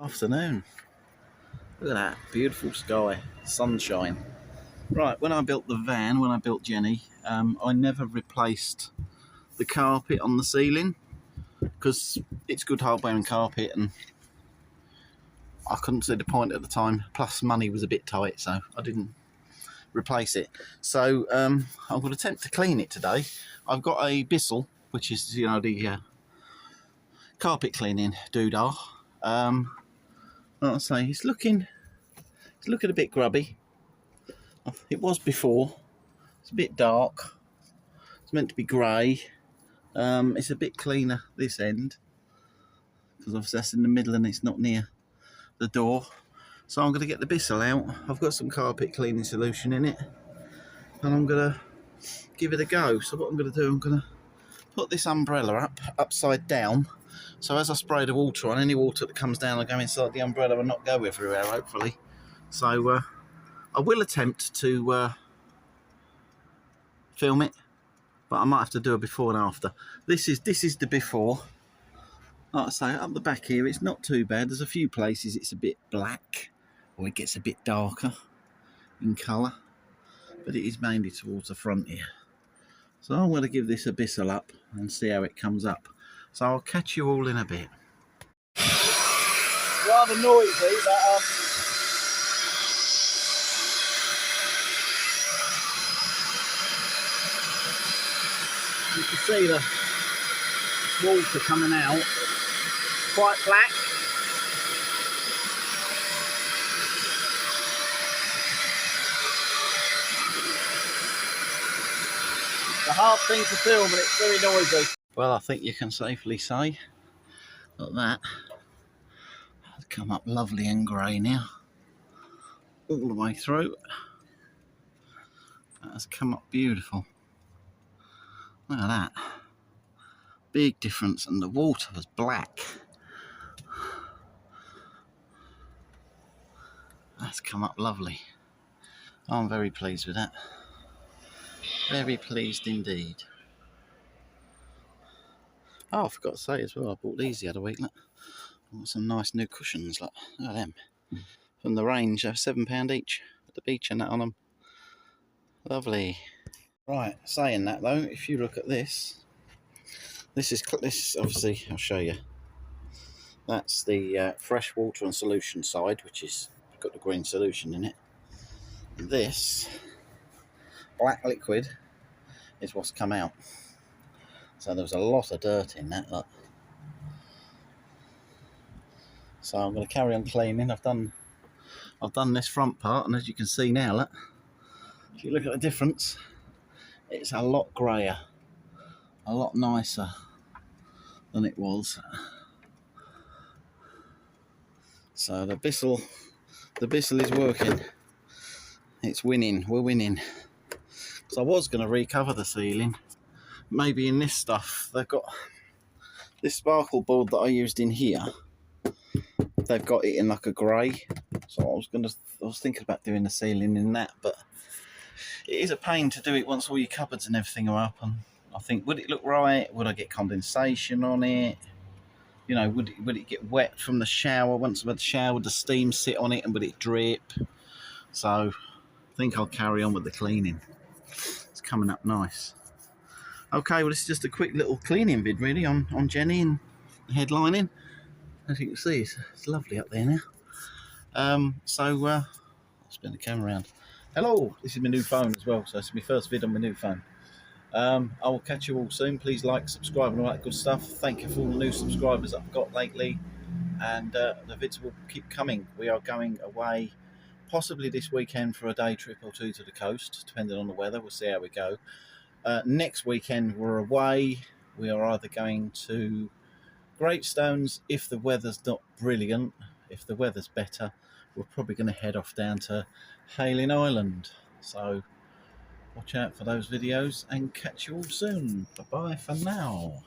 Afternoon. Look at that beautiful sky, sunshine. Right, when I built the van, when I built Jenny, I never replaced the carpet on the ceiling because it's good hard-wearing carpet and I couldn't see the point at the time. Plus, money was a bit tight, so I didn't replace it. So I'm going to attempt to clean it today. I've got a Bissel, which is the carpet cleaning doodah. Like I say, it's looking a bit grubby. It was before. It's a bit dark. It's meant to be grey. It's a bit cleaner this end because obviously that's in the middle and it's not near the door. So I'm going to get the Bissel out. I've got some carpet cleaning solution in it and I'm going to give it a go. So what I'm going to do, I'm going to put this umbrella upside down. So as I spray the water on, any water that comes down will go inside the umbrella and not go everywhere, hopefully. So I will attempt to film it, but I might have to do a before and after. This is the before. Like I say, up the back here, it's not too bad. There's a few places it's a bit black, or it gets a bit darker in colour, but it is mainly towards the front here. So I'm going to give this a Bissel up and see how it comes up. So I'll catch you all in a bit. Rather noisy, but you can see the water coming out, quite black. It's a hard thing to film and it's very noisy. Well, I think you can safely say that that has come up lovely and grey now, all the way through. That has come up beautiful. Look at that. Big difference, and the water was black. That's come up lovely. I'm very pleased with that. Very pleased indeed. Oh, I forgot to say as well, I bought these the other week. Look, I got some nice new cushions. Look at them. From the range, they're £7 each at the beach and that on them. Lovely. Right, saying that though, if you look at this, this is obviously, I'll show you. That's the fresh water and solution side, which is got the green solution in it. This black liquid is what's come out. So there was a lot of dirt in that, look. So I'm going to carry on cleaning. I've done this front part, and as you can see now, look, if you look at the difference, it's a lot greyer, a lot nicer than it was. So the Bissel is working. It's winning. We're winning. So I was going to recover the ceiling, maybe in this stuff. They've got this sparkle board that I used in here. They've got it in like a grey. So I was thinking about doing the ceiling in that, but it is a pain to do it once all your cupboards and everything are up. And I think, would it look right? Would I get condensation on it? You know, would it get wet from the shower? Once I've had the shower, would the steam sit on it and would it drip? So I think I'll carry on with the cleaning. It's coming up nice. Okay, well, this is just a quick little cleaning vid really on Jenny and headlining. As you can see, it's lovely up there now. I'll spin the camera around. Hello, this is my new phone as well, so it's my first vid on my new phone. I will catch you all soon. Please like, subscribe and all that good stuff. Thank you for all the new subscribers I've got lately, and the vids will keep coming. We are going away possibly this weekend for a day trip or two to the coast, depending on the weather. We'll see how we go. Next weekend we're away. We are either going to Greatstones if the weather's not brilliant. If the weather's better, we're probably going to head off down to Hailing Island. So watch out for those videos and catch you all soon. Bye bye for now.